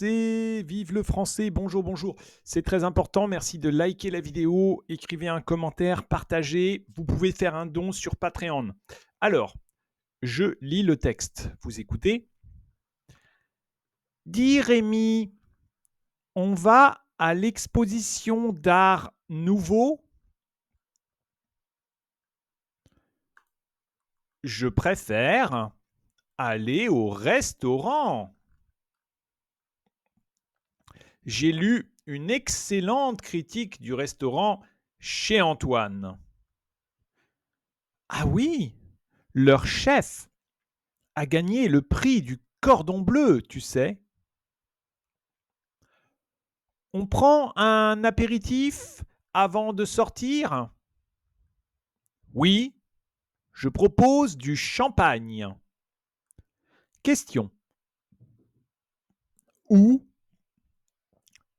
Vive le français, bonjour, bonjour. C'est très important, merci de liker la vidéo, écrivez un commentaire, partagez. Vous pouvez faire un don sur Patreon. Alors, je lis le texte. Vous écoutez? Dis Rémi, on va à l'exposition d'art nouveau? Je préfère aller au restaurant. J'ai lu une excellente critique du restaurant chez Antoine. Ah oui, leur chef a gagné le prix du cordon bleu, tu sais. On prend un apéritif avant de sortir? Oui, je propose du champagne. Question. Où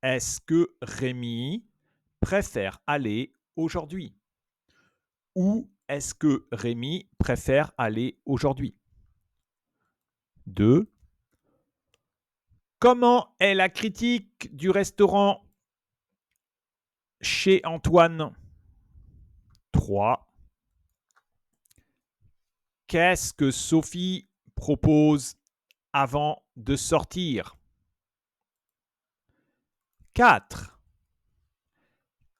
est-ce que Rémi préfère aller aujourd'hui? Où est-ce que Rémi préfère aller aujourd'hui? 2. Comment est la critique du restaurant chez Antoine? 3. Qu'est-ce que Sophie propose avant de sortir? 4.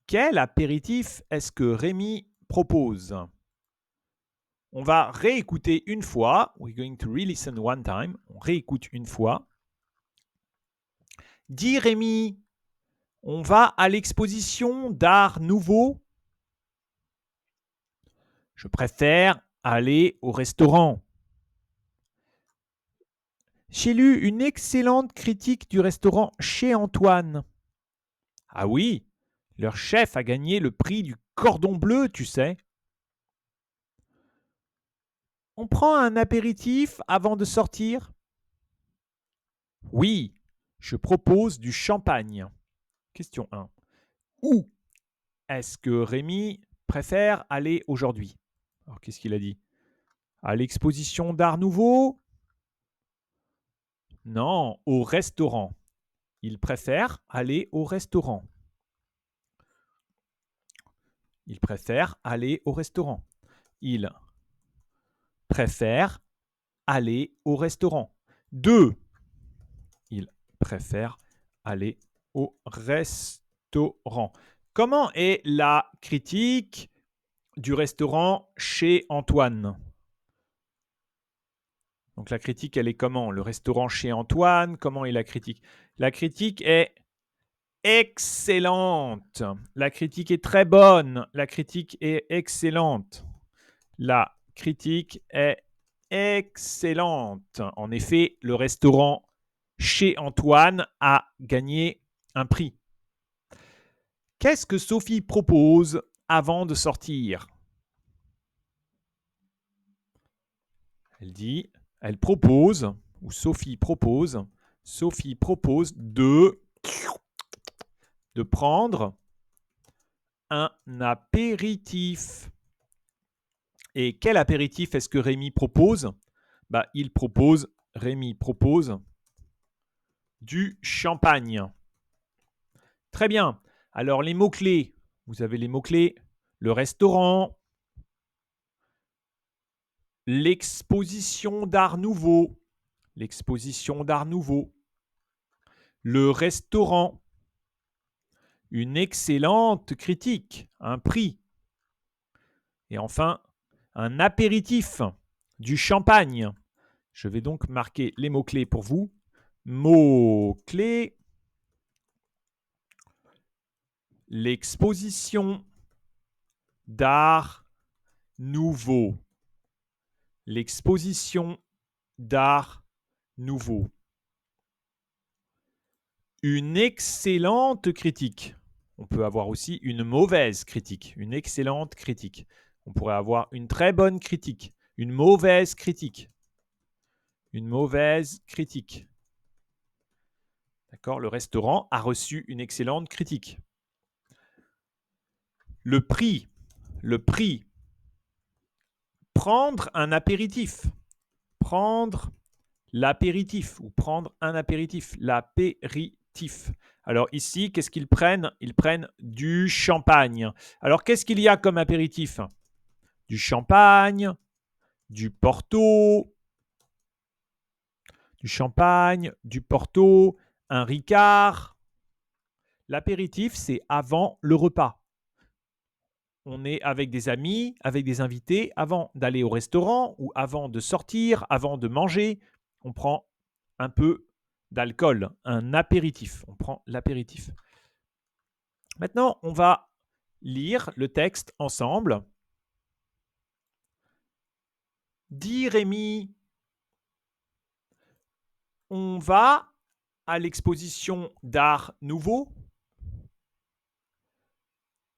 Quel apéritif est-ce que Rémi propose? On va réécouter une fois. We're going to re-listen one time. On réécoute une fois. Dis Rémi, on va à l'exposition d'art nouveau? Je préfère aller au restaurant. J'ai lu une excellente critique du restaurant chez Antoine. Ah oui, leur chef a gagné le prix du cordon bleu, tu sais. On prend un apéritif avant de sortir? Oui, je propose du champagne. Question 1. Où est-ce que Rémi préfère aller aujourd'hui? Alors, qu'est-ce qu'il a dit? À l'exposition d'Art Nouveau? Non, au restaurant. Il préfère aller au restaurant. Il préfère aller au restaurant. Il préfère aller au restaurant. 2. Il préfère aller au restaurant. Comment est la critique du restaurant chez Antoine? Donc la critique, elle est comment? Le restaurant chez Antoine, comment est la critique? La critique est excellente. La critique est très bonne. La critique est excellente. La critique est excellente. En effet, le restaurant chez Antoine a gagné un prix. Qu'est-ce que Sophie propose avant de sortir? Elle propose, ou Sophie propose de prendre un apéritif. Et quel apéritif est-ce que Rémi propose? Rémi propose du champagne. Très bien. Alors les mots-clés, vous avez les mots-clés, le restaurant, l'exposition d'art nouveau, le restaurant, une excellente critique, un prix, et enfin un apéritif, du champagne. Je vais donc marquer les mots-clés pour vous. Mots-clés, l'exposition d'art nouveau. L'exposition d'art nouveau. Une excellente critique. On peut avoir aussi une mauvaise critique, une excellente critique. On pourrait avoir une très bonne critique, une mauvaise critique. Une mauvaise critique. D'accord? Le restaurant a reçu une excellente critique. Le prix. Prendre un apéritif. Prendre l'apéritif ou prendre un apéritif, l'apéritif. Alors ici, qu'est-ce qu'ils prennent? Ils prennent du champagne. Alors qu'est-ce qu'il y a comme apéritif? Du champagne, du porto, du porto, un Ricard. L'apéritif, c'est avant le repas. On est avec des amis, avec des invités, avant d'aller au restaurant ou avant de sortir, avant de manger, on prend un peu d'alcool, un apéritif. On prend l'apéritif. Maintenant, on va lire le texte ensemble. Dis Rémi, on va à l'exposition d'art nouveau.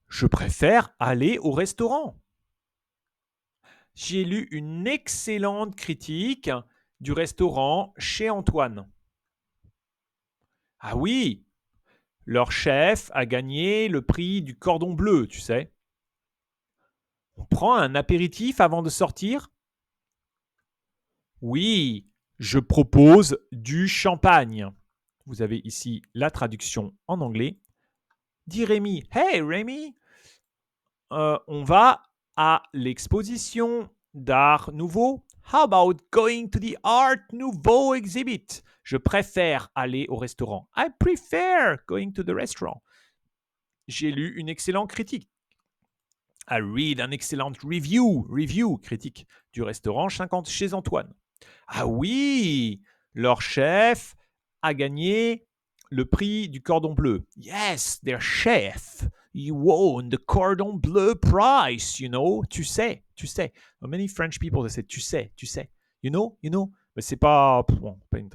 Je préfère aller au restaurant. J'ai lu une excellente critique du restaurant chez Antoine. Ah oui, leur chef a gagné le prix du cordon bleu, tu sais. On prend un apéritif avant de sortir? Oui, je propose du champagne. Vous avez ici la traduction en anglais. Dis Rémi, hey Rémi, on va à l'exposition d'art nouveau. How about going to the Art Nouveau exhibit? Je préfère aller au restaurant. I prefer going to the restaurant. J'ai lu une excellente critique. I read an excellent review, critique du restaurant 50 chez Antoine. Ah oui, leur chef a gagné le prix du cordon bleu. Yes, their chef. He won the cordon bleu prize, you know. Tu sais. Many French people, they say, tu sais. You know. Mais c'est pas... Bon, pas une...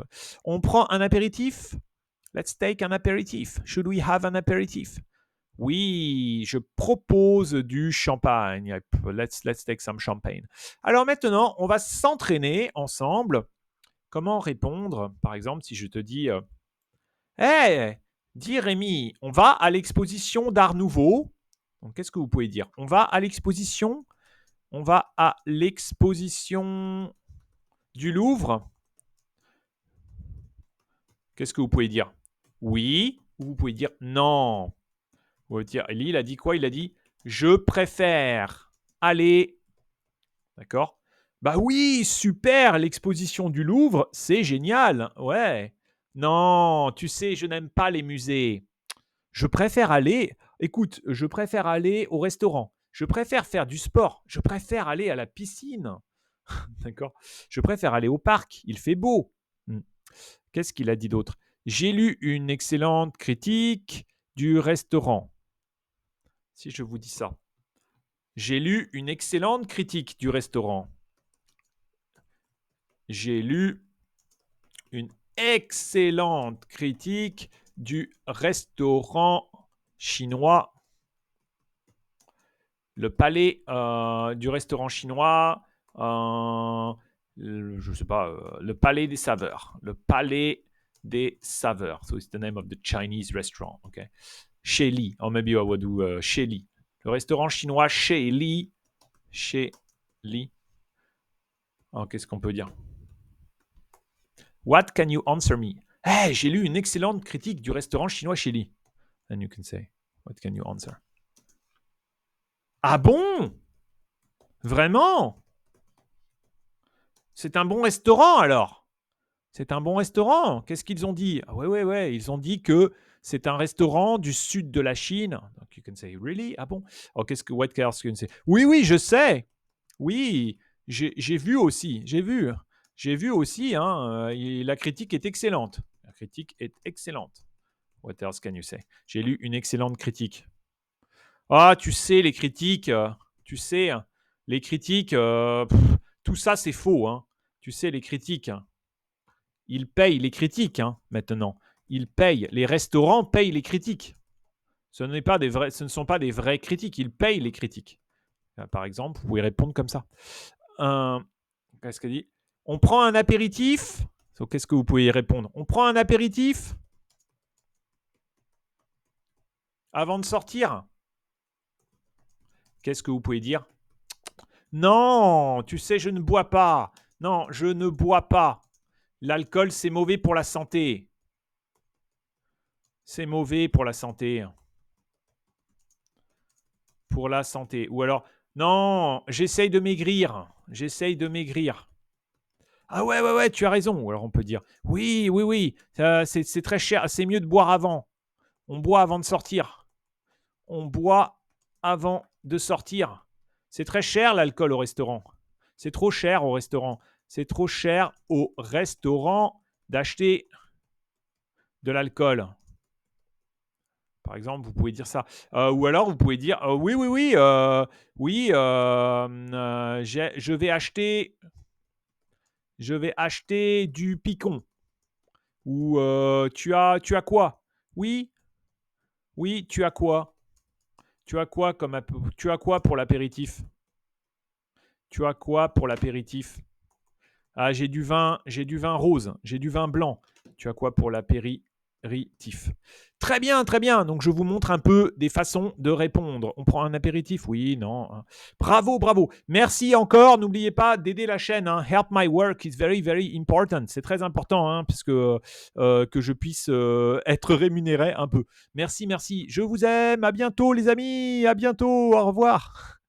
On prend un apéritif. Let's take an aperitif. Should we have an aperitif? Oui, je propose du champagne. Let's take some champagne. Alors maintenant, on va s'entraîner ensemble. Comment répondre? Par exemple, si je te dis hey, dis Rémi, on va à l'exposition d'Art Nouveau. Donc, qu'est-ce que vous pouvez dire? On va à l'exposition. On va à l'exposition du Louvre. Qu'est-ce que vous pouvez dire? Oui, ou vous pouvez dire non. Vous pouvez dire, il a dit quoi? Il a dit je préfère aller. D'accord? Bah oui, super, l'exposition du Louvre, c'est génial. Ouais. Non, tu sais, je n'aime pas les musées. Je préfère aller, écoute, je préfère aller au restaurant. Je préfère faire du sport. Je préfère aller à la piscine. D'accord? Je préfère aller au parc. Il fait beau. Qu'est-ce qu'il a dit d'autre? J'ai lu une excellente critique du restaurant. Si je vous dis ça. J'ai lu une excellente critique du restaurant. J'ai lu une excellente critique du restaurant chinois. Le palais du restaurant chinois, je ne sais pas, le palais des saveurs. Le palais des saveurs. So it's the name of the Chinese restaurant. Okay. Chez Li. Or maybe I would do chez Li. Le restaurant chinois chez Li. Chez Li. Oh, qu'est-ce qu'on peut dire? What can you answer me? Hey, j'ai lu une excellente critique du restaurant chinois chez Li. And you can say, what can you answer? Ah bon? Vraiment? C'est un bon restaurant alors? C'est un bon restaurant? Qu'est-ce qu'ils ont dit? Ah ouais. Ils ont dit que c'est un restaurant du sud de la Chine. Donc you can say, really? Ah bon? Oh, what else can you say? Oui, je sais. Oui, j'ai vu aussi. J'ai vu aussi. La critique est excellente. La critique est excellente. What else can you say? J'ai lu une excellente critique. Ah, tu sais, les critiques, tout ça, c'est faux. Hein. Tu sais, les critiques, ils payent les critiques maintenant. Ils payent. Les restaurants payent les critiques. Ce ne sont pas des vrais critiques. Ils payent les critiques. Par exemple, vous pouvez répondre comme ça. Qu'est-ce qu'elle dit? On prend un apéritif. Qu'est-ce que vous pouvez y répondre? On prend un apéritif avant de sortir. Qu'est-ce que vous pouvez dire? Non, tu sais, je ne bois pas. Non, je ne bois pas. L'alcool, c'est mauvais pour la santé. C'est mauvais pour la santé. Pour la santé. Ou alors, non, j'essaye de maigrir. J'essaye de maigrir. Ah ouais, ouais, ouais, tu as raison. Ou alors on peut dire, oui, oui, oui, c'est très cher. C'est mieux de boire avant. On boit avant de sortir. On boit avant de sortir. C'est très cher l'alcool au restaurant. C'est trop cher au restaurant. C'est trop cher au restaurant d'acheter de l'alcool. Par exemple, vous pouvez dire ça. Ou alors, vous pouvez dire oui, oui, oui, oui, je vais acheter du picon. Ou tu as quoi? Oui, oui, tu as quoi? Tu as quoi pour l'apéritif? Tu as quoi pour l'apéritif? Ah, j'ai du vin rose, j'ai du vin blanc. Tu as quoi pour l'apéritif? Très bien, très bien. Donc, je vous montre un peu des façons de répondre. On prend un apéritif? Oui, non. Bravo, bravo. Merci encore. N'oubliez pas d'aider la chaîne. Hein. Help my work is very, very important. C'est très important hein, parce que je puisse être rémunéré un peu. Merci, merci. Je vous aime. À bientôt, les amis. À bientôt. Au revoir.